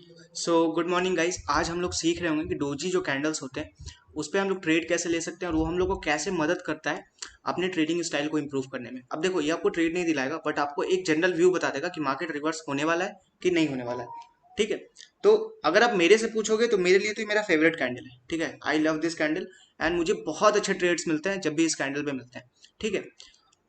So good morning guys. आज हम लोग सीख रहे होंगे कि डोजी जो कैंडल्स होते हैं उस पर हम लोग ट्रेड कैसे ले सकते हैं और वो हम लोग को कैसे मदद करता है अपने ट्रेडिंग स्टाइल को इम्प्रूव करने में। अब देखो, ये आपको ट्रेड नहीं दिलाएगा बट आपको एक जनरल व्यू बता देगा कि मार्केट रिवर्स होने वाला है कि नहीं होने वाला है। ठीक है। तो अगर आप मेरे से पूछोगे तो मेरे लिए तो ये मेरा फेवरेट कैंडल है। ठीक है, I love this candle and मुझे बहुत अच्छे ट्रेड्स मिलते हैं जब भी इस कैंडल पे मिलते हैं। ठीक है।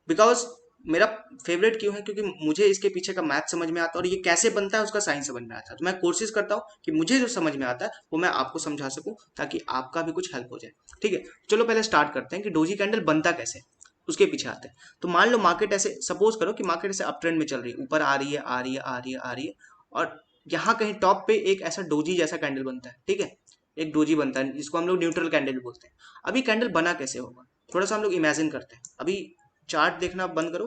बिकॉज मेरा फेवरेट क्यों है, क्योंकि मुझे इसके पीछे का मैथ समझ में आता है और ये कैसे बनता है उसका साइंस समझ में आता है। तो मैं कोशिश करता हूँ कि मुझे जो समझ में आता है वो मैं आपको समझा सकूं ताकि आपका भी कुछ हेल्प हो जाए। ठीक है। चलो पहले स्टार्ट करते हैं कि डोजी कैंडल बनता कैसे, उसके पीछे आते हैं। तो मान लो मार्केट ऐसे, सपोज करो कि मार्केट ऐसे अप ट्रेंड में चल रही है, ऊपर आ रही है आ रही है आ रही है आ रही है, और यहाँ कहीं टॉप पे एक ऐसा डोजी जैसा कैंडल बनता है। ठीक है, एक डोजी बनता है जिसको हम लोग न्यूट्रल कैंडल बोलते हैं। अभी कैंडल बना कैसे होगा, थोड़ा सा हम लोग इमेजिन करते हैं। अभी चार्ट देखना बंद करो,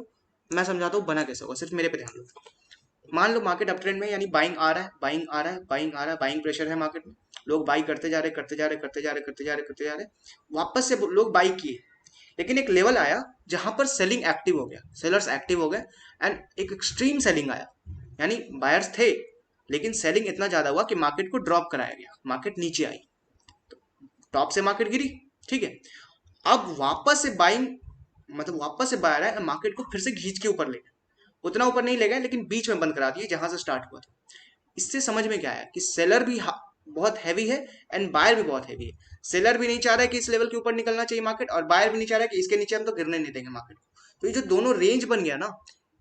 मैं समझाता हूँ बना कैसे होगा, सिर्फ मेरे पे ध्यान दो। मान लो मार्केट अप ट्रेंड में, यानी बाइंग आ रहा है बाइंग आ रहा है बाइंग आ रहा है, बाइंग प्रेशर है मार्केट में। लोग बाई करते जा रहे करते जा रहे करते जा रहे करते जा रहे करते जा रहे, वापस से लोग बाई किए। लेकिन एक लेवल आया जहां पर सेलिंग एक्टिव हो गया, सेलर्स एक्टिव हो गए एंड एक एक्सट्रीम सेलिंग आया। यानी बायर्स थे लेकिन सेलिंग इतना ज्यादा हुआ कि मार्केट को ड्रॉप कराया गया, मार्केट नीचे आई, टॉप से मार्केट गिरी। ठीक है। अब वापस से बाइंग, मतलब वापस से बायर है, मार्केट को फिर से खींच के ऊपर ले गए। उतना ऊपर नहीं ले गए लेकिन बीच में बंद करा दिए जहां से स्टार्ट हुआ था। इससे समझ में क्या आया कि सेलर भी बहुत हैवी है एंड बायर भी बहुत हैवी है। सेलर भी नहीं चाह रहा है कि इस लेवल के ऊपर निकलना चाहिए मार्केट, और बायर भी नहीं चाह रहा है कि इसके नीचे हम तो गिरने नहीं देंगे मार्केट को। तो ये जो दोनों रेंज बन गया ना,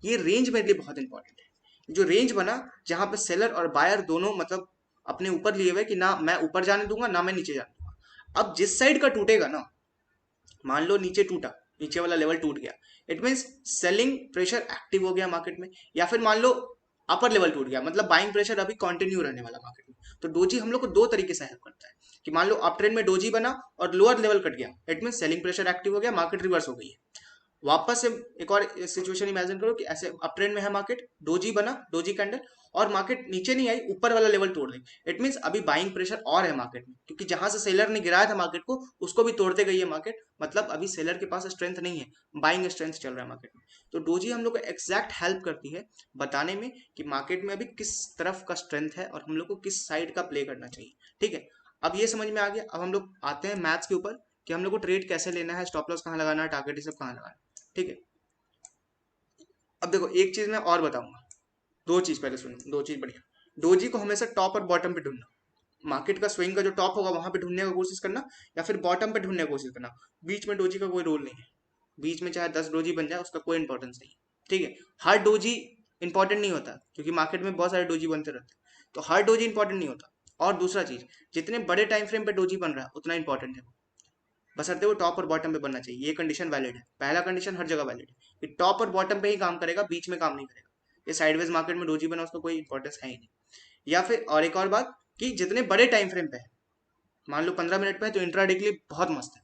ये रेंज मेरे लिए बहुत इंपॉर्टेंट है। जो रेंज बना जहां पर सेलर और बायर दोनों मतलब अपने ऊपर लिए हुए कि ना मैं ऊपर जाने दूंगा ना मैं नीचे जाने दूंगा। अब जिस साइड का टूटेगा ना, मान लो नीचे टूटा, नीचे वाला लेवल टूट गया, it means selling pressure active हो गया मार्केट में। या फिर मान लो अपर लेवल टूट गया, मतलब बाइंग प्रेशर अभी कंटिन्यू रहने वाला मार्केट में। तो डोजी हम लोग को दो तरीके से हेल्प करता है कि मान लो अप ट्रेंड में डोजी बना और लोअर लेवल कट गया, it mean selling pressure active हो गया, मार्केट रिवर्स हो गई है। वापस से एक और सिचुएशन इमेजिन करो कि ऐसे अप ट्रेंड में है मार्केट, डोजी बना, डोजी कैंडल, और मार्केट नीचे नहीं आई, ऊपर वाला लेवल तोड़ दी। इट मींस अभी बाइंग प्रेशर और है मार्केट में, क्योंकि जहां से सेलर ने गिराया था मार्केट को उसको भी तोड़ते गई है मार्केट। मतलब अभी सेलर के पास स्ट्रेंथ नहीं है, बाइंग स्ट्रेंथ चल रहा है मार्केट में। तो डोजी हम लोग को एग्जैक्ट हेल्प करती है बताने में कि मार्केट में अभी किस तरफ का स्ट्रेंथ है और हम लोग को किस साइड का प्ले करना चाहिए। ठीक है। अब ये समझ में आ गया। अब हम लोग आते हैं मैथ्स के ऊपर कि हम लोग को ट्रेड कैसे लेना है, स्टॉप लॉस कहाँ लगाना है, टारगेट ये सब कहाँ लगाना है। ठीक है। अब देखो एक चीज मैं और बताऊंगा, दो चीज पहले सुनो, दो चीज बढ़िया। डोजी को हमेशा टॉप और बॉटम पे ढूंढना, मार्केट का स्विंग का जो टॉप होगा वहां पे ढूंढने का कोशिश करना, या फिर बॉटम पे ढूंढने की कोशिश करना। बीच में डोजी का कोई रोल नहीं है। बीच में चाहे 10 डोजी बन जाए उसका कोई इंपॉर्टेंस नहीं है। ठीक है। हर डोजी इंपॉर्टेंट नहीं होता, क्योंकि मार्केट में बहुत सारे डोजी बनते रहते हैं, तो हर डोजी इंपॉर्टेंट नहीं होता। और दूसरा चीज, जितने बड़े टाइम फ्रेम पे डोजी बन रहा है उतना इंपॉर्टेंट है, बशर्ते वो टॉप और बॉटम पे बनना चाहिए। ये कंडीशन वैलिड है, पहला कंडीशन हर जगह वैलिड है कि टॉप और बॉटम पे ही काम करेगा, बीच में काम नहीं करेगा। ये साइडवेज मार्केट में डोजी बना उसका कोई इंपॉर्टेंस है ही नहीं। या फिर और एक और बात, कि जितने बड़े टाइम फ्रेम पे है, मान लो 15 मिनट पे है तो इंट्राडे के लिए बहुत मस्त है।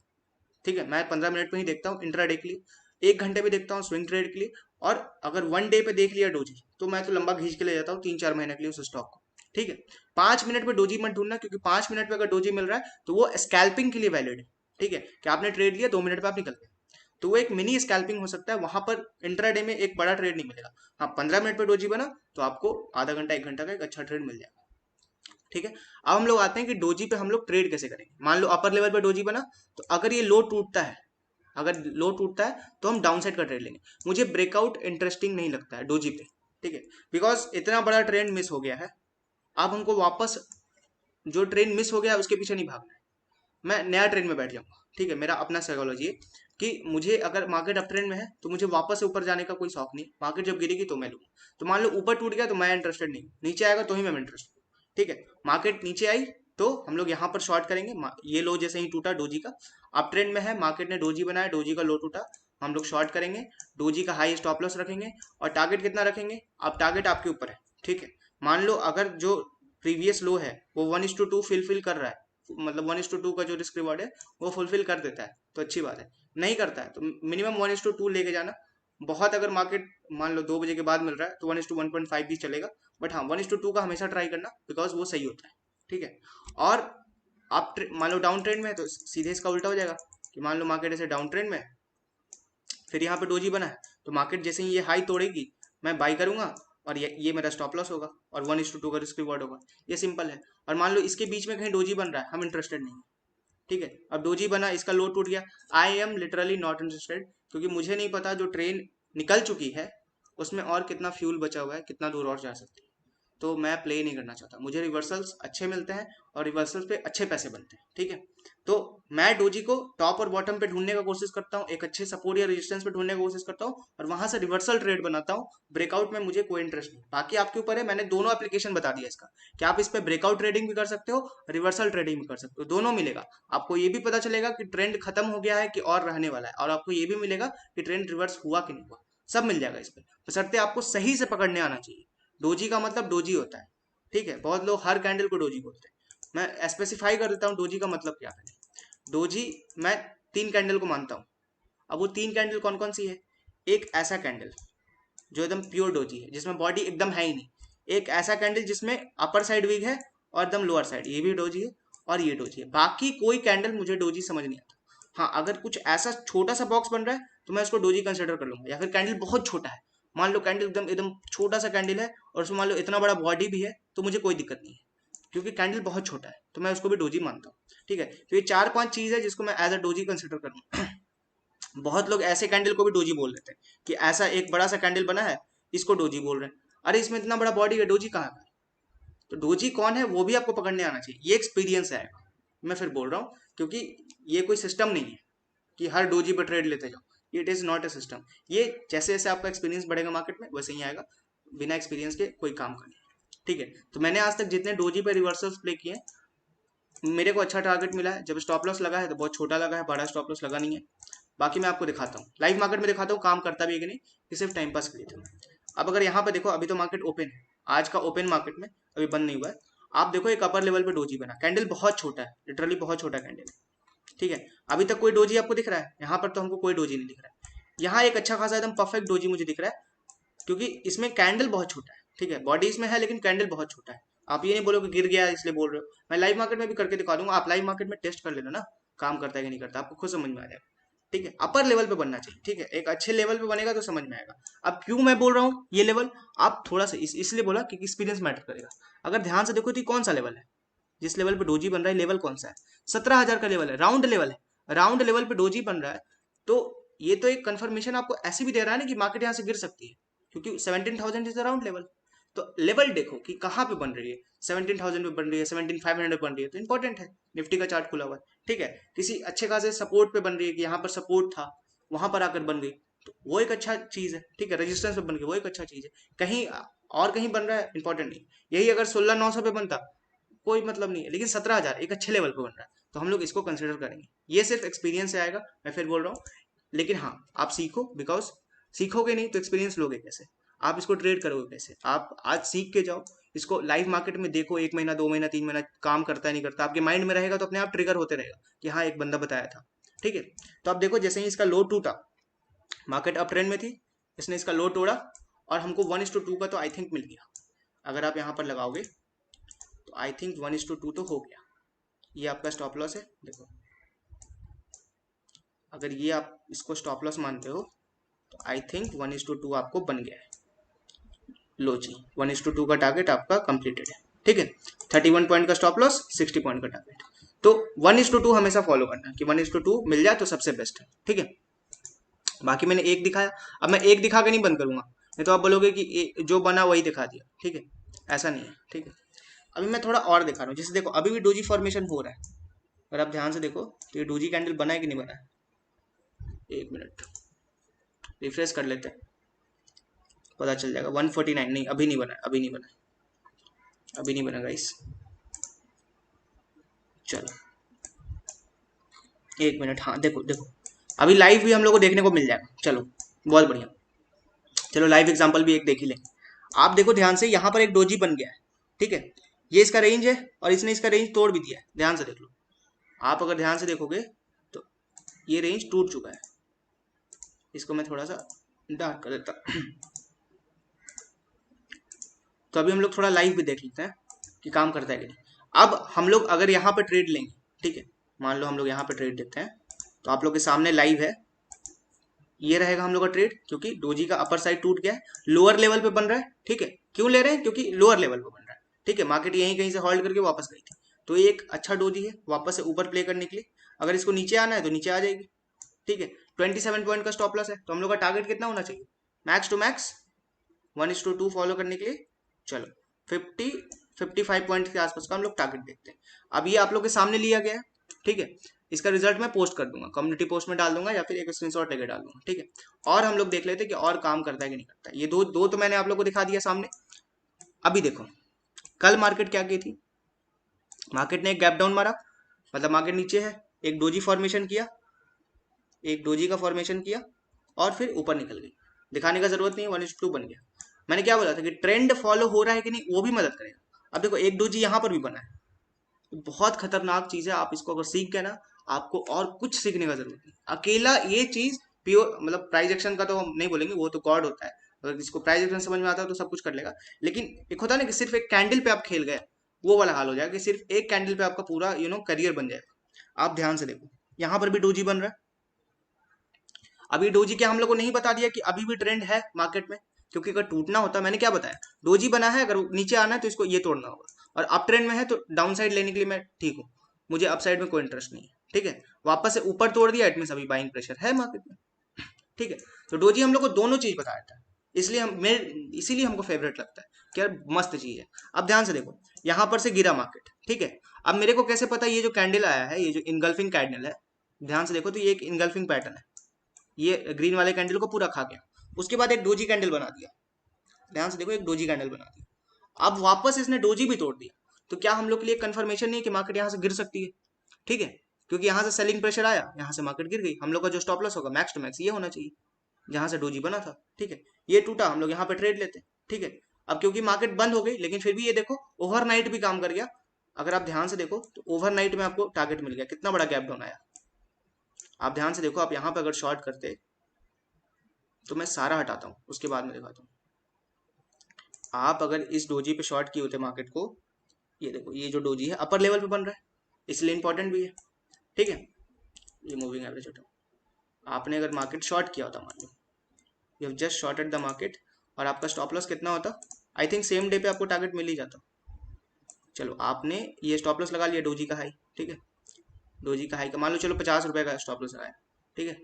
ठीक है, मैं 15 मिनट में ही देखता हूँ इंट्राडे के लिए, 1 घंटे पे देखता हूँ स्विंग ट्रेड के लिए। और अगर 1 डे पे देख लिया डोजी तो मैं तो लंबा खींच के ले जाता हूँ 3-4 महीने के लिए उस स्टॉक को। ठीक है। 5 मिनट पे डोजी मत ढूंढना, क्योंकि 5 मिनट पे अगर डोजी मिल रहा है तो वो स्कैल्पिंग के लिए वैलिड है। ठीक है, कि आपने ट्रेड लिया 2 मिनट पे आप निकल गए, तो वो एक मिनी स्कैल्पिंग हो सकता है, वहां पर इंट्राडे में एक बड़ा ट्रेड नहीं मिलेगा। हाँ, 15 मिनट पे डोजी बना तो आपको आधा घंटा 1 घंटा का एक अच्छा ट्रेड मिल जाएगा। ठीक है। अब हम लोग आते हैं कि डोजी पे हम लोग ट्रेड कैसे करेंगे। मान लो अपर लेवल पे डोजी बना, तो अगर ये लो टूटता है, अगर लो टूटता है तो हम डाउन साइड का ट्रेड लेंगे। मुझे ब्रेकआउट इंटरेस्टिंग नहीं लगता है डोजी पे। ठीक है। बिकॉज इतना बड़ा ट्रेंड मिस हो गया है, अब हमको वापस जो ट्रेंड मिस हो गया है उसके पीछे नहीं भागना है। मैं नया ट्रेंड में बैठ जाऊंगा। ठीक है, मेरा अपना साइकोलॉजी है कि मुझे अगर मार्केट अप ट्रेंड में है तो मुझे वापस से ऊपर जाने का कोई शौक नहीं, मार्केट जब गिरेगी तो मैं लूंगा। तो मान लो ऊपर टूट गया तो मैं इंटरेस्टेड नहीं, नीचे आएगा तो ही मैं इंटरेस्टेड। ठीक है। मार्केट नीचे आई तो हम लोग यहाँ पर शॉर्ट करेंगे। ये लो जैसे ही टूटा डोजी का, अप ट्रेंड में है, मार्केट ने डोजी बनाया, डोजी का लो टूटा, हम लोग शॉर्ट करेंगे। डोजी का हाई स्टॉप लॉस रखेंगे और टारगेट कितना रखेंगे, अब टारगेट आपके ऊपर है। ठीक है। मान लो अगर जो प्रीवियस लो है वो 1:2 फिल कर रहा है, मतलब 1:2 का जो रिस्क रिवॉर्ड है वो फुलफिल कर देता है तो अच्छी बात है। नहीं करता है तो मिनिमम 1:2 लेके जाना। बहुत अगर मार्केट मान लो 2 बजे के बाद मिल रहा है तो 1:1.5 भी चलेगा, बट हाँ 1:2 का हमेशा ट्राई करना, बिकॉज वो सही होता है। ठीक है। और आप मान लो डाउन ट्रेंड में है तो सीधे इसका उल्टा हो जाएगा, कि मान लो मार्केट ऐसे डाउन ट्रेंड में है, फिर यहाँ पे डोजी बना है, तो मार्केट जैसे ही ये हाई तोड़ेगी मैं बाई करूंगा, और ये मेरा स्टॉप लॉस होगा और 1:2 का रिस्क रिवॉर्ड होगा। ये सिंपल है। और मान लो इसके बीच में कहीं डोजी बन रहा है, हम इंटरेस्टेड नहीं है, ठीक है। अब डोजी बना, इसका लो टूट गया, I am literally not interested, क्योंकि मुझे नहीं पता जो ट्रेन निकल चुकी है उसमें और कितना फ्यूल बचा हुआ है, कितना दूर और जा सकती है। तो मैं प्ले नहीं करना चाहता, मुझे रिवर्सल्स अच्छे मिलते हैं और रिवर्सल्स पे अच्छे पैसे बनते हैं, ठीक है। तो मैं डोजी को टॉप और बॉटम पे ढूंढने का कोशिश करता हूँ, एक अच्छे सपोर्ट या रेजिस्टेंस पे ढूंढने की कोशिश करता हूँ और वहां से रिवर्सल ट्रेड बनाता हूँ। ब्रेकआउट में मुझे कोई इंटरेस्ट नहीं, बाकी आपके ऊपर है। मैंने दोनों एप्लीकेशन बता दिया इसका कि आप इस पे ब्रेकआउट ट्रेडिंग भी कर सकते हो, रिवर्सल ट्रेडिंग भी कर सकते हो, दोनों मिलेगा। आपको ये भी पता चलेगा कि ट्रेंड खत्म हो गया है कि और रहने वाला है, और आपको ये भी मिलेगा कि ट्रेंड रिवर्स हुआ कि नहीं हुआ, सब मिल जाएगा इस पर। बशर्ते आपको सही से पकड़ने आना चाहिए। डोजी का मतलब डोजी होता है, ठीक है। बहुत लोग हर कैंडल को डोजी बोलते हैं, मैं स्पेसिफाई कर देता हूँ डोजी का मतलब क्या है। डोजी मैं 3 कैंडल को मानता हूँ। अब वो 3 कैंडल कौन कौन सी है? एक ऐसा कैंडल जो एकदम प्योर डोजी है, जिसमें बॉडी एकदम है ही नहीं। एक ऐसा कैंडल जिसमें अपर साइड वीक है और एकदम लोअर साइड, ये भी डोजी है और ये डोजी है। बाकी कोई कैंडल मुझे डोजी समझ नहीं आता। हाँ, अगर कुछ ऐसा छोटा सा बॉक्स बन रहा है तो मैं उसको डोजी कंसिडर कर लूंगा, या फिर कैंडल बहुत छोटा है, मान लो कैंडल एकदम एकदम छोटा सा कैंडल है और उसमें मान लो इतना बड़ा बॉडी भी है, तो मुझे कोई दिक्कत नहीं है, क्योंकि कैंडल बहुत छोटा है, तो मैं उसको भी डोजी मानता हूँ, ठीक है। तो ये 4-5 चीज है जिसको मैं एज अ डोजी कंसिडर करूँ। बहुत लोग ऐसे कैंडल को भी डोजी बोल देते हैं कि ऐसा एक बड़ा सा कैंडल बना है, इसको डोजी बोल रहे हैं। अरे इसमें इतना बड़ा बॉडी है, डोजी कहाँ का? तो डोजी कौन है वो भी आपको पकड़ने आना चाहिए, ये एक्सपीरियंस है। मैं फिर बोल रहा हूँ, क्योंकि ये कोई सिस्टम नहीं है कि हर डोजी पर ट्रेड लेते जाओ, it is not a system. ये जैसे जैसे आपका एक्सपीरियंस बढ़ेगा मार्केट में वैसे ही आएगा, बिना एक्सपीरियंस के कोई काम का नहीं, ठीक है। तो मैंने आज तक जितने डोजी पे रिवर्सल्स प्ले किए, मेरे को अच्छा टारगेट मिला है। जब स्टॉप लॉस लगा है तो बहुत छोटा लगा है, बड़ा स्टॉप लॉस लगा नहीं है। बाकी मैं आपको दिखाता हूँ, लाइव मार्केट में दिखाता हूँ काम करता भी है कि नहीं, कि सिर्फ टाइम पास के लिए था। अब अगर यहाँ पे देखो, अभी तो मार्केट ओपन है, आज का ओपन मार्केट में अभी बंद नहीं हुआ है। आप देखो एक अपर लेवल पे डोजी बना, कैंडल बहुत छोटा है, लिटरली बहुत छोटा कैंडल है, ठीक है। अभी तक कोई डोजी आपको दिख रहा है? यहाँ पर तो हमको कोई डोजी नहीं दिख रहा है। यहाँ एक अच्छा खासा एकदम परफेक्ट डोजी मुझे दिख रहा है, क्योंकि इसमें कैंडल बहुत छोटा है, ठीक है। बॉडी इसमें है लेकिन कैंडल बहुत छोटा है। आप ये नहीं बोलोगे गिर गया इसलिए बोल रहे हो, मैं लाइव मार्केट में भी करके दिखा दूंगा, आप लाइव मार्केट में टेस्ट कर लेना ना, काम करता है कि नहीं करता, आपको खुद समझ में आ जाएगा, ठीक है। अपर लेवल पे बनना चाहिए, ठीक है, एक अच्छे लेवल पे बनेगा तो समझ में आएगा। अब क्यों मैं बोल रहा हूँ ये लेवल, आप थोड़ा सा इसलिए बोला कि एक्सपीरियंस मैटर करेगा। अगर ध्यान से देखो तो कौन सा लेवल है जिस लेवल पे डोजी बन रहा है, लेवल कौन सा है? 17,000 का लेवल है, राउंड लेवल है, राउंड लेवल पे डोजी बन रहा है। तो ये तो एक कंफर्मेशन आपको ऐसे भी दे रहा है ना कि मार्केट यहाँ से गिर सकती है, क्योंकि 17,000 इज द राउंड लेवल। तो लेवल देखो कि कहाँ पे बन रही है, 17,000 पे बन रही है, 17,500 बन रही है, तो इंपॉर्टेंट है। निफ्टी का चार्ट खुला हुआ है, ठीक है। किसी अच्छे खासे सपोर्ट पे बन रही है कि यहाँ पर सपोर्ट था, वहां पर आकर बन गई, तो वो एक अच्छा चीज है, ठीक है। रेजिस्टेंस पे बन गई, वो एक अच्छा चीज है। कहीं और कहीं बन रहा है, इंपॉर्टेंट नहीं। यही अगर 16,900 पे बनता, कोई मतलब नहीं है, लेकिन 17,000 एक अच्छे लेवल पे बन रहा है, तो हम लोग इसको कंसिडर करेंगे। ये सिर्फ एक्सपीरियंस से आएगा, मैं फिर बोल रहा हूँ। लेकिन हाँ, आप सीखो, बिकॉज सीखोगे नहीं तो एक्सपीरियंस लोगे कैसे? आप इसको ट्रेड करोगे कैसे? आप आज सीख के जाओ, इसको लाइव मार्केट में देखो, 1 महीना 2 महीना 3 महीना काम करता है नहीं करता, आपके माइंड में रहेगा तो अपने आप ट्रिगर होते रहेगा कि हाँ एक बंदा बताया था, ठीक है। तो आप देखो, जैसे ही इसका लो टूटा, मार्केट अप ट्रेंड में थी, इसने इसका लो तोड़ा और हमको 1:2 का तो आई थिंक मिल गया। अगर आप यहाँ पर लगाओगे तो आई थिंक 1:2 तो हो गया। ये आपका स्टॉप लॉस है, देखो, अगर ये आप इसको स्टॉप लॉस मानते हो तो आई थिंक 1:2 आपको बन गया है। लो जी, 1:2 का टारगेट आपका कंप्लीटेड है, ठीक है। 31 पॉइंट का स्टॉप लॉस, 60 पॉइंट का टारगेट। तो 1:2 हमेशा फॉलो करना कि 1:2 मिल जाए तो सबसे बेस्ट है, ठीक है। बाकी मैंने एक दिखाया, अब मैं एक दिखा के नहीं बंद करूंगा, नहीं तो आप बोलोगे कि जो बना वही दिखा दिया, ठीक है। ऐसा नहीं है, ठीक है। अभी मैं थोड़ा और दिखा रहा हूँ, जैसे देखो अभी भी डोजी फॉर्मेशन हो रहा है, अगर आप ध्यान से देखो तो ये डोजी कैंडल बना है कि नहीं बना है। एक मिनट रिफ्रेश कर लेते हैं, पता चल जाएगा। 149 नहीं, अभी नहीं बना, अभी नहीं बना, अभी नहीं बना गाइस। चलो एक मिनट, हाँ देखो देखो, अभी लाइव भी हम लोग को देखने को मिल जाएगा। चलो बहुत बढ़िया, चलो लाइव एग्जांपल भी एक देख ही लेंगे। आप देखो ध्यान से, यहाँ पर एक डोजी बन गया है, ठीक है। ये इसका रेंज है और इसने इसका रेंज तोड़ भी दिया है, ध्यान से देख लो। आप अगर ध्यान से देखोगे तो ये रेंज टूट चुका है। इसको मैं थोड़ा सा डार्क कर देता। तो अभी हम लोग थोड़ा लाइव भी देख लेते हैं कि काम करता है कि नहीं। अब हम लोग अगर यहाँ पे ट्रेड लेंगे, ठीक है, मान लो हम लोग यहाँ पे ट्रेड देते हैं, तो आप लोग के सामने लाइव है, ये रहेगा हम लोग का ट्रेड, क्योंकि डोजी का अपर साइड टूट गया है, लोअर लेवल पे बन रहा है, ठीक है। क्यों ले रहे हैं? क्योंकि लोअर लेवल पे बन रहा है, ठीक है। मार्केट यहीं कहीं से होल्ड करके वापस गई थी, तो ये एक अच्छा डोजी है वापस से ऊपर प्ले करने के लिए। अगर इसको नीचे आना है तो नीचे आ जाएगी, ठीक है। 27 पॉइंट का स्टॉप लॉस है, तो हम लोग का टारगेट कितना होना चाहिए? मैक्स टू मैक्स 1:2 फॉलो करने के लिए चलो 55 पॉइंट के आसपास का हम लोग टारगेट देखते हैं। अब ये आप लोग के सामने लिया गया है, ठीक है। इसका रिजल्ट मैं पोस्ट कर दूंगा, कम्युनिटी पोस्ट में डाल दूंगा या फिर एक स्क्रीनशॉट लेके डाल दूंगा, ठीक है। और हम लोग देख लेते हैं कि और काम करता है कि नहीं करता है। ये दो दो तो मैंने आप लोग को दिखा दिया सामने। अभी देखो कल मार्केट क्या की थी। मार्केट ने एक गैप डाउन मारा, मतलब मार्केट नीचे है, एक डोजी फॉर्मेशन किया, एक डोजी का फॉर्मेशन किया और फिर ऊपर निकल गई। दिखाने का जरूरत नहीं, 1:2 बन गया। मैंने क्या बोला था कि ट्रेंड फॉलो हो रहा है कि नहीं वो भी मदद करेगा। अब देखो एक डोजी यहाँ पर भी बना है, तो बहुत खतरनाक चीज है। आप इसको अगर सीख गए ना, आपको और कुछ सीखने का जरूरत नहीं। अकेला ये चीज प्योर, मतलब प्राइस एक्शन का तो हम नहीं बोलेंगे, वो तो गॉड होता है। अगर जिसको प्राइस एक्शन समझ में आता है तो सब कुछ कर लेगा। लेकिन एक होता है ना कि सिर्फ एक कैंडल पे आप खेल गए, वो वाला हाल हो जाएगा कि सिर्फ एक कैंडल पे आपका पूरा करियर बन जाएगा। आप ध्यान से देखो, यहाँ पर भी डोजी बन रहा है। अभी डोजी क्या हम लोग को नहीं बता दिया कि अभी भी ट्रेंड है मार्केट में? क्योंकि अगर टूटना होता, मैंने क्या बताया, डोजी बना है, अगर नीचे आना है तो इसको ये तोड़ना होगा, और अप ट्रेंड में है तो डाउन साइड लेने के लिए मैं ठीक हूँ। मुझे अप साइड में कोई इंटरेस्ट नहीं है, ठीक है। वापस से ऊपर तोड़ दिया, इट मीन अभी बाइंग प्रेशर है मार्केट में, ठीक है। तो डोजी हम लोग को दोनों चीज बताया था, इसलिए इसीलिए हमको फेवरेट लगता है कि यार मस्त चीज है। अब ध्यान से देखो, यहाँ पर से गिरा मार्केट, ठीक है। अब मेरे को कैसे पता ये जो कैंडल आया है, ये जो इनगल्फिंग कैंडल है, ध्यान से देखो तो ये एक इनगल्फिंग पैटर्न है। ये ग्रीन वाले कैंडल को पूरा खा गया, उसके बाद एक डोजी कैंडल बना दिया। ध्यान से देखो, एक डोजी कैंडल बना दिया। अब वापस इसने डोजी भी तोड़ दिया, तो क्या हम लोग के लिए कंफर्मेशन नहीं है कि मार्केट यहाँ से गिर सकती है? ठीक है, क्योंकि यहाँ से सेलिंग प्रेशर आया, यहाँ से मार्केट गिर गई। हम लोग का जो स्टॉप लॉस होगा मैक्स टू मैक्स ये होना चाहिए, जहां से डोजी बना था, ठीक है। ये टूटा, हम लोग यहाँ पे ट्रेड लेते हैं, ठीक है। अब क्योंकि मार्केट बंद हो गई, लेकिन फिर भी ये देखो ओवरनाइट भी काम कर गया। अगर आप ध्यान से देखो तो ओवरनाइट में आपको टारगेट मिल गया, कितना बड़ा गैप डाउन आया। आप ध्यान से देखो, आप यहाँ पे अगर शॉर्ट करते, तो मैं सारा हटाता हूँ उसके बाद में दिखाता हूँ। आप अगर इस डोजी पे शॉर्ट किए होते मार्केट को, ये देखो ये जो डोजी है अपर लेवल पे बन रहा है, इसलिए इंपॉर्टेंट भी है, ठीक है। ये मूविंग एवरेज हटाओ। आपने अगर मार्केट शॉर्ट किया होता, मान लो you have just shorted the market, और आपका स्टॉप लॉस कितना होता? आई थिंक सेम डे पे आपको टारगेट मिल ही जाता। चलो आपने ये स्टॉप लॉस लगा लिया डोजी का हाई, ठीक है। डोजी का हाई का मान लो, चलो 50 रुपए का स्टॉप लॉस लगाया, ठीक है,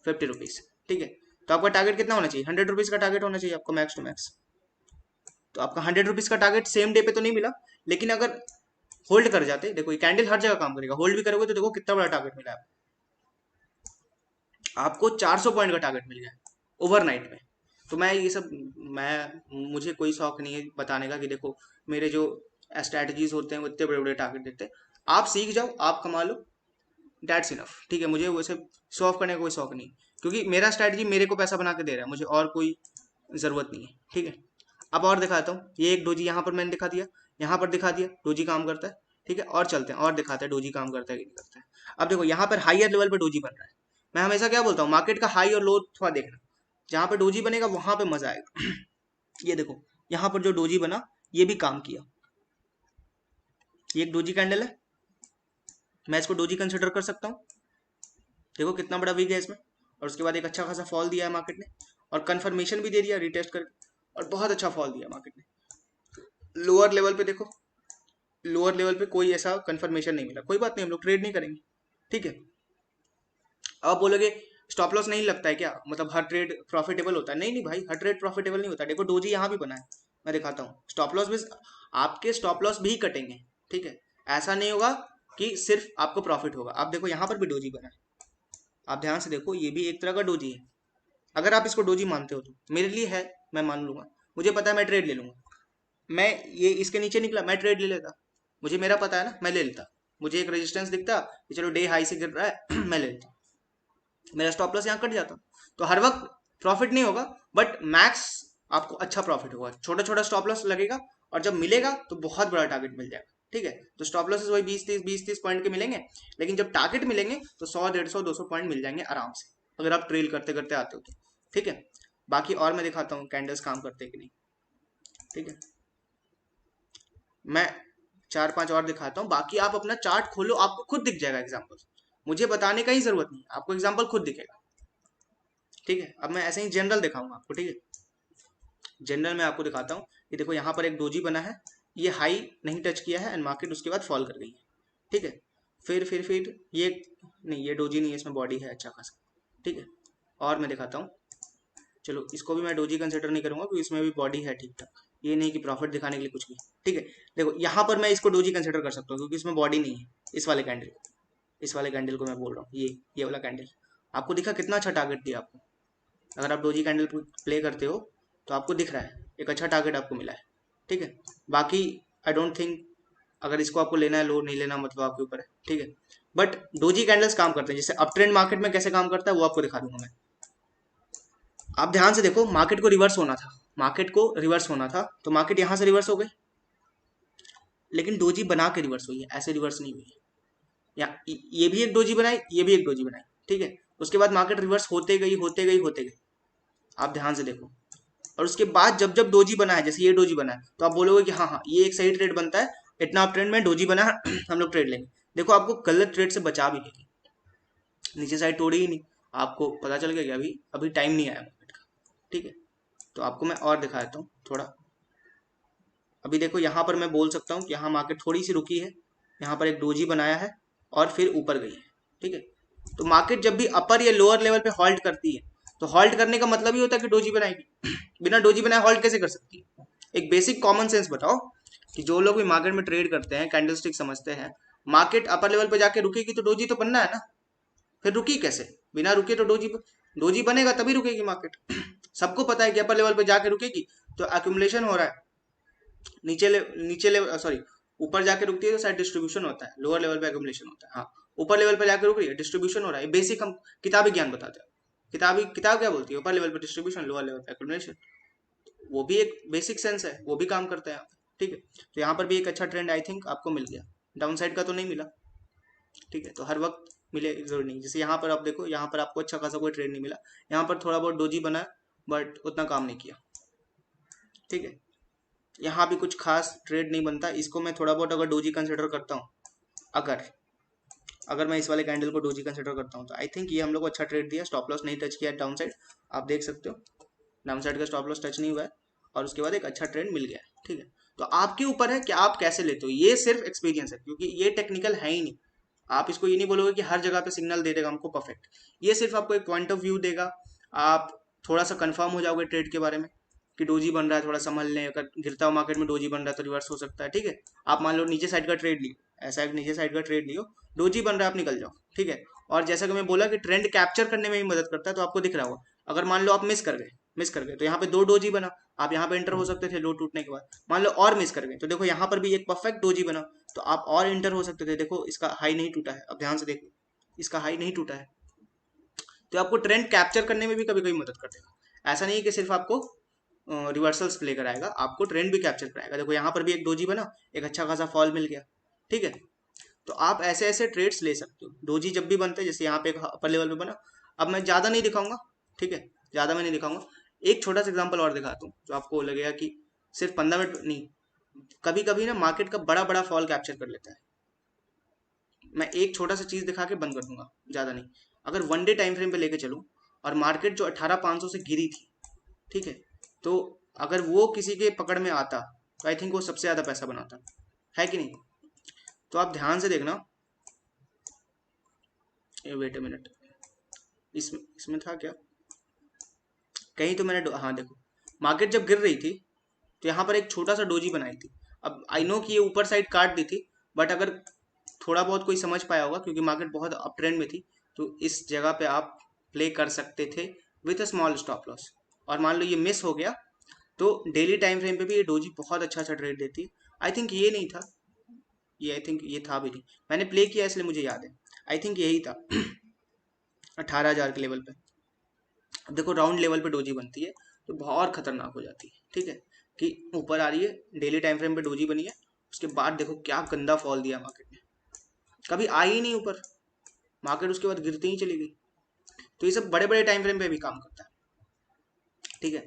50 रुपीज, ठीक है। तो आपका टारगेट कितना होना चाहिए? 100 रुपीज का टारगेट होना चाहिए आपको मैक्स टू मैक्स। तो आपका 100 रुपीज का टारगेट सेम डे पे तो नहीं मिला, लेकिन अगर होल्ड कर जाते, देखो ये कैंडल हर जगह काम करेगा, होल्ड भी करोगे तो देखो कितना बड़ा टारगेट मिला है आपको। 400 पॉइंट का टारगेट मिल गया ओवरनाइट में। तो मैं ये सब, मुझे कोई शौक नहीं है बताने का कि देखो मेरे जो स्ट्रैटेजीज होते हैं वो इतने बड़े बड़े टारगेट देते हैं। आप सीख जाओ, आप कमा लो, दैट्स इनफ, ठीक है। मुझे वैसे शो ऑफ करने का कोई शौक नहीं, क्योंकि मेरा स्ट्रैटेजी मेरे को पैसा बना के दे रहा है, मुझे और कोई जरूरत नहीं है, ठीक है। अब और दिखाता हूँ, ये एक डोजी यहाँ पर मैंने दिखा दिया, यहाँ पर दिखा दिया डोजी काम करता है, ठीक है। और चलते हैं और दिखाते हैं डोजी काम करता है कि नहीं करता है। अब देखो यहाँ पर हाइयर लेवल पर डोजी बन रहा है। मैं हमेशा क्या बोलता हूँ, मार्केट का हाई और लो थोड़ा देखना, जहां पे डोजी बनेगा वहां पे मजा आएगा। ये देखो यहाँ पर जो डोजी बना, ये भी काम किया, ये एक डोजी कैंडल है, मैं इसको डोजी कंसिडर कर सकता हूँ। देखो कितना बड़ा वीक है इसमें, और उसके बाद एक अच्छा खासा फॉल दिया है मार्केट ने, और कंफर्मेशन भी दे दिया रिटेस्ट करके, और बहुत अच्छा फॉल दिया मार्केट ने। लोअर लेवल पे देखो, लोअर लेवल पे कोई ऐसा कंफर्मेशन नहीं मिला, कोई बात नहीं, हम लोग ट्रेड नहीं करेंगे, ठीक है। अब बोलोगे स्टॉप लॉस नहीं लगता है क्या, मतलब हर ट्रेड प्रॉफिटेबल होता है? नहीं नहीं भाई, हर ट्रेड प्रॉफिटेबल नहीं होता। देखो डोजी यहाँ भी बना है, मैं दिखाता हूँ। स्टॉप लॉस भी, आपके स्टॉप लॉस भी कटेंगे, ठीक है। ऐसा नहीं होगा कि सिर्फ आपको प्रॉफिट होगा। आप देखो यहाँ पर भी डोजी बना है, आप ध्यान से देखो, ये भी एक तरह का डोजी है। अगर आप इसको डोजी मानते हो तो मेरे लिए है, मैं मान लूंगा, मुझे पता है मैं ट्रेड ले लूंगा। मैं ये इसके नीचे निकला, मैं ट्रेड ले लेता, मुझे मेरा पता है ना, मैं ले लेता। मुझे एक रेजिस्टेंस दिखता कि चलो डे हाई से गिर रहा है मैं ले लेता, मेरा स्टॉप लॉस यहाँ कट जाता। तो हर वक्त प्रॉफिट नहीं होगा, बट मैक्स आपको अच्छा प्रॉफिट होगा। छोटा छोटा स्टॉप लॉस लगेगा, और जब मिलेगा तो बहुत बड़ा टारगेट मिल जाएगा, ठीक है। तो स्टॉप लॉसेस वही 20-30 पॉइंट के मिलेंगे, लेकिन जब टारगेट मिलेंगे तो 100, 150, 200 पॉइंट मिल जाएंगे आराम से, अगर आप ट्रेल करते करते आते हो तो, ठीक है। बाकी और मैं दिखाता हूँ कैंडल्स काम करते हैं कि नहीं, ठीक है। मैं 4-5 और दिखाता हूँ, बाकी आप अपना चार्ट खोलो, आपको खुद दिख जाएगा एग्जाम्पल। मुझे बताने का ही जरूरत नहीं, आपको एग्जाम्पल खुद दिखेगा। ठीक है, अब मैं ऐसे ही जनरल दिखाऊंगा आपको। ठीक है, जनरल में आपको दिखाता हूँ। ये देखो यहाँ पर एक डोजी बना है, ये हाई नहीं टच किया है एंड मार्केट उसके बाद फॉल कर गई है। ठीक है, फिर ये नहीं, ये डोजी नहीं है, इसमें बॉडी है अच्छा खासा। ठीक है, और मैं दिखाता हूँ। चलो इसको भी मैं डोजी कंसिडर नहीं करूंगा क्योंकि इसमें भी बॉडी है ठीक ठाक, ये नहीं कि प्रॉफिट दिखाने के लिए कुछ भी। ठीक है, देखो यहाँ पर मैं इसको डोजी कंसिडर कर सकता हूँ क्योंकि इसमें बॉडी नहीं है। इस वाले कैंडल को मैं बोल रहा हूँ, ये वाला कैंडल आपको दिखा कितना अच्छा टारगेट दिया आपको। अगर आप डोजी कैंडल प्ले करते हो तो आपको दिख रहा है एक अच्छा टारगेट आपको मिला है। ठीक है, बाकी आई डोंट थिंक अगर इसको आपको लेना है लो, नहीं लेना मतलब आपके ऊपर है। ठीक है, बट डोजी कैंडल्स काम करते हैं, जैसे अप ट्रेंड मार्केट में कैसे काम करता है वो आपको दिखा दूंगा मैं। आप ध्यान से देखो, मार्केट को रिवर्स होना था तो मार्केट यहां से रिवर्स हो गई, लेकिन डोजी बना के रिवर्स हुई है, ऐसे रिवर्स नहीं हुई है। या ये भी एक डोजी बनाई, ये भी एक डोजी बनाई। ठीक है, उसके बाद मार्केट रिवर्स होते गई। आप ध्यान से देखो, और उसके बाद जब जब डोजी बना है, जैसे ये डोजी बना है, तो आप बोलोगे कि हाँ हाँ ये एक सही ट्रेड बनता है, इतना आप ट्रेंड में डोजी बना है हम लोग ट्रेड लेंगे। देखो आपको गलत ट्रेड से बचा भी लेगी, नीचे साइड तोड़ी ही नहीं, आपको पता चल गया कि अभी अभी टाइम नहीं आया मार्केट का। ठीक है, तो आपको मैं और दिखा देता हूँ थोड़ा। अभी देखो यहाँ पर मैं बोल सकता हूँ कि यहाँ मार्केट थोड़ी सी रुकी है, यहाँ पर एक डोजी बनाया है और फिर ऊपर गई है। ठीक है, तो मार्केट जब भी अपर या लोअर लेवल पे हॉल्ट करती है तो हॉल्ट करने का मतलब ही होता है कि डोजी बनाएगी बिना डोजी बनाए हॉल्ट कैसे कर सकती है? एक बेसिक कॉमन सेंस बताओ कि जो लोग भी मार्केट में ट्रेड करते हैं, कैंडलस्टिक समझते हैं, मार्केट अपर लेवल पे जाके रुकेगी तो डोजी तो बनना है ना, फिर रुकी कैसे? बिना रुके तो डोजी डोजी बनेगा तभी रुकेगी मार्केट सबको पता है कि अपर लेवल पे जाके रुकेगी तो एक्यूमुलेशन हो रहा है, नीचे लेवल सॉरी ऊपर जाके रुकती है तो शायद डिस्ट्रीब्यूशन होता है, लोअर लेवल पे एक्यूमुलेशन होता है। हाँ, ऊपर लेवल पे जाके रुक रही है, डिस्ट्रीब्यूशन हो रहा है। बेसिक हम किताबी ज्ञान बताते हैं, किताब क्या बोलती है? ऊपर लेवल पे डिस्ट्रीब्यूशन, लोअर लेवल पे एक्यूमुलेशन। वो भी एक बेसिक सेंस है, वो भी काम करता है यहाँ पे। ठीक है, तो यहाँ पर भी एक अच्छा ट्रेंड आई थिंक आपको मिल गया, डाउन साइड का तो नहीं मिला। ठीक है, तो हर वक्त मिले जरूरी नहीं, जैसे यहाँ पर आप देखो, यहाँ पर आपको अच्छा खासा कोई ट्रेंड नहीं मिला, यहाँ पर थोड़ा बहुत डोजी बना बट उतना काम नहीं किया। ठीक है, यहाँ भी कुछ खास ट्रेड नहीं बनता, इसको मैं थोड़ा बहुत अगर डोजी कंसिडर करता हूँ, अगर अगर मैं इस वाले कैंडल को डोजी कंसिडर करता हूँ तो आई थिंक ये हम लोग को अच्छा ट्रेड दिया, स्टॉप लॉस नहीं टच किया डाउन साइड, आप देख सकते हो डाउन साइड का स्टॉप लॉस टच नहीं हुआ है और उसके बाद एक अच्छा ट्रेंड मिल गया है। ठीक है, तो आपके ऊपर है कि आप कैसे लेते हो, ये सिर्फ एक्सपीरियंस है क्योंकि ये टेक्निकल है ही नहीं। आप इसको ये नहीं बोलोगे कि हर जगह पे सिग्नल दे देगा हमको परफेक्ट, ये सिर्फ आपको एक पॉइंट ऑफ व्यू देगा। आप थोड़ा सा कंफर्म हो जाओगे ट्रेड के बारे में कि डोजी बन रहा है, थोड़ा संभल लें, अगर गिरता हुआ मार्केट में डोजी बन रहा है तो रिवर्स हो सकता है। ठीक है, आप मान लो नीचे साइड का ट्रेड लियो, ऐसा एक नीचे साइड का ट्रेड लियो, डोजी बन रहा है, आप निकल जाओ। ठीक है, और जैसा कि मैं बोला कि ट्रेंड कैप्चर करने में भी मदद करता है, तो आपको दिख रहा होगा अगर मान लो आप मिस कर गए तो यहाँ पे दो डोजी बना, आप यहाँ पे एंटर हो सकते थे लो टूटने के बाद। मान लो और मिस कर गए तो देखो यहाँ पर भी एक परफेक्ट डोजी बना, तो आप और एंटर हो सकते थे। देखो इसका हाई नहीं टूटा है, अब ध्यान से देखो इसका हाई नहीं टूटा है, तो आपको ट्रेंड कैप्चर करने में भी कभी कभी मदद कर देगा। ऐसा नहीं कि सिर्फ आपको रिवर्सल्स प्ले कराएगा, आपको ट्रेंड भी कैप्चर कराएगा। देखो यहाँ पर भी एक डोजी बना, एक अच्छा खासा फॉल मिल गया। ठीक है, तो आप ऐसे ऐसे ट्रेड्स ले सकते हो डोजी जब भी बनते हैं, जैसे यहाँ पे एक अपर लेवल पे बना। अब मैं ज़्यादा नहीं दिखाऊंगा, ठीक है, ज़्यादा मैं नहीं दिखाऊंगा, एक छोटा सा एग्जांपल और दिखाता हूँ जो आपको लगेगा कि सिर्फ 15 मिनट नहीं, कभी कभी ना मार्केट का बड़ा बड़ा फॉल कैप्चर कर लेता है। मैं एक छोटा सा चीज़ दिखा के बंद कर दूंगा, ज़्यादा नहीं। अगर वन डे टाइम फ्रेम पे लेके चलूँ और मार्केट जो 18,500 से गिरी थी, ठीक है, तो अगर वो किसी के पकड़ में आता तो आई थिंक वो सबसे ज़्यादा पैसा बनाता है कि नहीं? तो आप ध्यान से देखना, वेट अ मिनट, इसमें इसमें था क्या कहीं तो मैंने हाँ देखो, मार्केट जब गिर रही थी तो यहाँ पर एक छोटा सा डोजी बनाई थी। अब आई नो कि ये ऊपर साइड काट दी थी, बट अगर थोड़ा बहुत कोई समझ पाया होगा क्योंकि मार्केट बहुत अप ट्रेंड में थी, तो इस जगह पे आप प्ले कर सकते थे with a small stop loss. और मान लो ये मिस हो गया तो डेली टाइम फ्रेम पे भी ये डोजी बहुत अच्छा अच्छा ट्रेड देती है। आई थिंक ये नहीं था, ये आई थिंक ये था भी नहीं, मैंने प्ले किया इसलिए मुझे याद है, आई थिंक यही था 18,000 के लेवल पे। अब देखो राउंड लेवल पे डोजी बनती है तो बहुत खतरनाक हो जाती है। ठीक है, कि ऊपर आ रही है, डेली टाइम फ्रेम पे डोजी बनी है, उसके बाद देखो क्या गंदा फॉल दिया मार्केट ने, कभी आई ही नहीं ऊपर, मार्केट उसके बाद गिरती ही चली गई। तो ये सब बड़े बड़े टाइम फ्रेम पे भी काम करता है। ठीक है,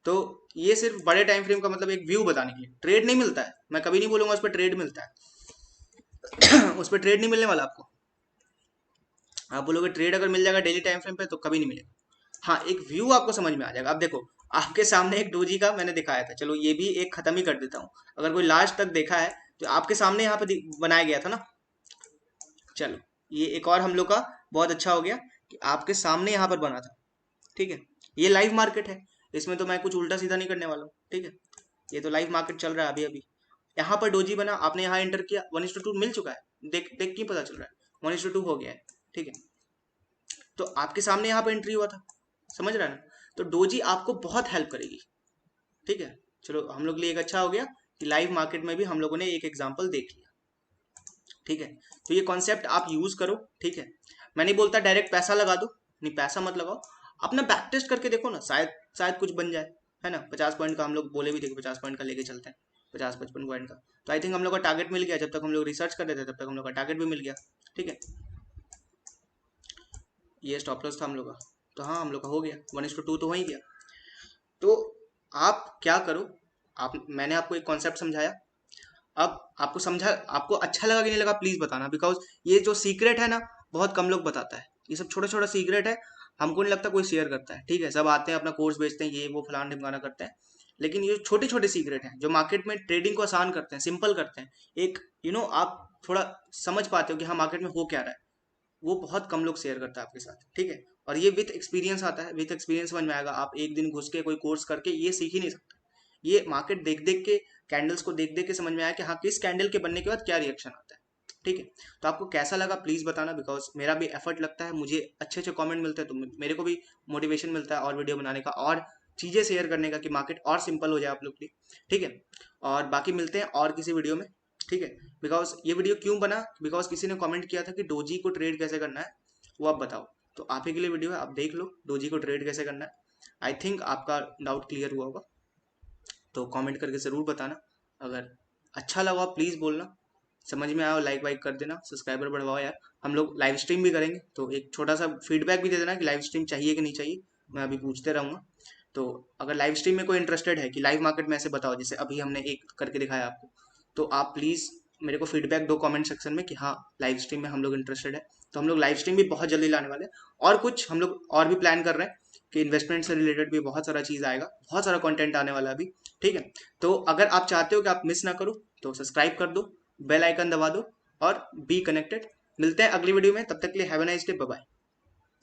तो ये सिर्फ बड़े टाइम फ्रेम का मतलब एक व्यू बताने के लिए, ट्रेड नहीं मिलता है, मैं कभी नहीं बोलूंगा उस पर ट्रेड मिलता है उस पर ट्रेड नहीं मिलने वाला आपको। आप बोलोगे ट्रेड अगर मिल जाएगा डेली टाइम फ्रेम पे तो कभी नहीं मिलेगा। हाँ, एक व्यू आपको समझ में आ जाएगा। अब देखो, आपके सामने एक डोजी का मैंने दिखाया था, चलो ये भी एक खत्म ही कर देता हूँ। अगर कोई लास्ट तक देखा है तो आपके सामने यहाँ पे बनाया गया था ना। चलो, ये एक और हम लोग का बहुत अच्छा हो गया कि आपके सामने यहाँ पर बना था। ठीक है, ये लाइव मार्केट है, इसमें तो मैं कुछ उल्टा सीधा नहीं करने वाला हूँ। ठीक है, ये तो लाइव मार्केट चल रहा है अभी अभी। यहाँ पर डोजी बना, आपने यहाँ एंटर किया, 1:2 मिल चुका है। देख देख के पता चल रहा है 1:2 हो गया है। ठीक है, तो आपके सामने यहाँ पे एंट्री हुआ था, समझ रहा है ना। तो डोजी आपको बहुत हेल्प करेगी। ठीक है, चलो हम लोग के लिए एक अच्छा हो गया कि लाइव मार्केट में भी हम लोगों ने एक एग्जाम्पल देख लिया। ठीक है, तो ये कॉन्सेप्ट आप यूज करो। ठीक है, मैं नहीं बोलता डायरेक्ट पैसा लगा दो, नहीं पैसा मत लगाओ, अपना बैक टेस्ट करके देखो ना, शायद शायद कुछ बन जाए, है ना। 50 पॉइंट का हम लोग बोले भी थे कि 50 पॉइंट का लेके चलते हैं, 50-55 पॉइंट का। तो आई थिंक हम लोग का टारगेट मिल गया, जब तक हम लोग रिसर्च कर रहे थे तब तक हम लोग का टारगेट भी मिल गया। ठीक है, ये स्टॉप लॉस था हम लोग का, तो हाँ हम लोग का हो गया, 1:2 तो हो ही गया। तो आप क्या करो, आप मैंने आपको एक कॉन्सेप्ट समझाया। अब आपको समझा, आपको अच्छा लगा कि नहीं लगा प्लीज बताना, बिकॉज ये जो सीक्रेट है ना, बहुत कम लोग बताता है। ये सब छोटा छोटा सीक्रेट है, हमको नहीं लगता कोई शेयर करता है। ठीक है, सब आते हैं अपना कोर्स बेचते हैं, ये वो फलाना ढिमकाना करते हैं, लेकिन ये छोटे छोटे सीक्रेट हैं जो मार्केट में ट्रेडिंग को आसान करते हैं, सिंपल करते हैं। एक आप थोड़ा समझ पाते हो कि हाँ मार्केट में हो क्या रहा है, वो बहुत कम लोग शेयर करता है आपके साथ। ठीक है, और ये विथ एक्सपीरियंस आता है, विथ एक्सपीरियंस समझ में आएगा। आप एक दिन घुस के कोई कोर्स करके ये सीख ही नहीं सकते। ये मार्केट देख देख के, कैंडल्स को देख देख के समझ में आया कि हाँ किस कैंडल के बनने के बाद क्या रिएक्शन आता है। ठीक है, तो आपको कैसा लगा प्लीज बताना, बिकॉज मेरा भी एफर्ट लगता है, मुझे अच्छे अच्छे कमेंट मिलते हैं, तो मेरे को भी मोटिवेशन मिलता है और वीडियो बनाने का और चीजें शेयर करने का, कि मार्केट और सिंपल हो जाए आप लोग के लिए। ठीक है, और बाकी मिलते हैं और किसी वीडियो में। ठीक है, बिकॉज ये वीडियो क्यों बना, बिकॉज किसी ने कमेंट किया था कि डोजी को ट्रेड कैसे करना है, वो आप बताओ। तो आप ही के लिए वीडियो है, आप देख लो डोजी को ट्रेड कैसे करना है। आई थिंक आपका डाउट क्लियर हुआ होगा, तो कमेंट करके ज़रूर बताना। अगर अच्छा लगा प्लीज़ बोलना, समझ में आया लाइक वाइक कर देना, सब्सक्राइबर बढ़वाओ यार। हम लोग लाइव स्ट्रीम भी करेंगे, तो एक छोटा सा फीडबैक भी दे देना कि लाइव स्ट्रीम चाहिए कि नहीं चाहिए, मैं अभी पूछते रहूँगा। तो अगर लाइव स्ट्रीम में कोई इंटरेस्टेड है कि लाइव मार्केट में ऐसे बताओ जैसे अभी हमने एक करके दिखाया आपको, तो आप प्लीज़ मेरे को फीडबैक दो कमेंट सेक्शन में कि हाँ लाइव स्ट्रीम में हम लोग इंटरेस्टेड है। तो हम लोग लाइव स्ट्रीम भी बहुत जल्दी लाने वाले हैं, और कुछ हम लोग और भी प्लान कर रहे हैं कि इन्वेस्टमेंट से रिलेटेड भी बहुत सारा चीज़ आएगा, बहुत सारा कंटेंट आने वाला है अभी। ठीक है, तो अगर आप चाहते हो कि आप मिस ना करो तो सब्सक्राइब कर दो, बेल आइकन दबा दो और बी कनेक्टेड। मिलते हैं अगली वीडियो में, तब तक के लिए have a nice day, bye bye.